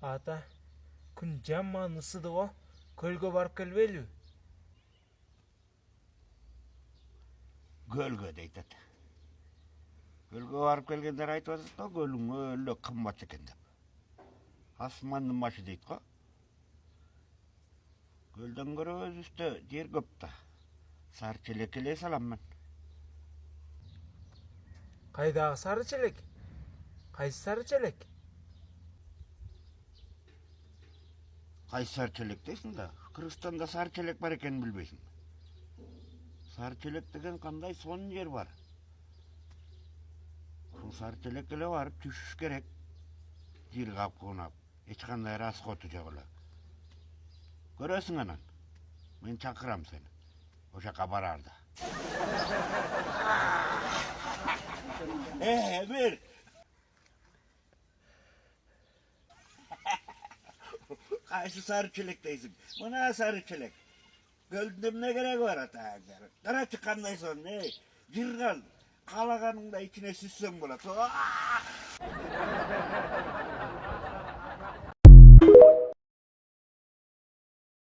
Ата, күн жаман ысыды го. Көлгө барып келбейлиби? Gölge deytet. Gölge barıp kelgenler aytып атат да, көлүң өлө кымбат экен деп. Асмандын башы дейт го. Көлдөн көрө өзүстө жер көп да. Сары челек эле салам мен. Кайдагы сары челек? Кайсы сары челек? Кайсы сары челек дейсиң да? Кыргызстанда сары челек бар экенин билбейсиң. Сары челек деген кандай сонун жер бар. Ушул сары челекке эле барып түшүш керек. Жер капкынап, эч кандай расходу жок эле. Көрөсүң анан. Мен чакырам сени. Ошака барарда. Бир. Кайсы сары челек дейсиң? Мына сары челек. Көлдүн эмне кереги бар ата? Карачы кандай сонун, жыргал. Каалаганыңда ичине сүзсөң болот.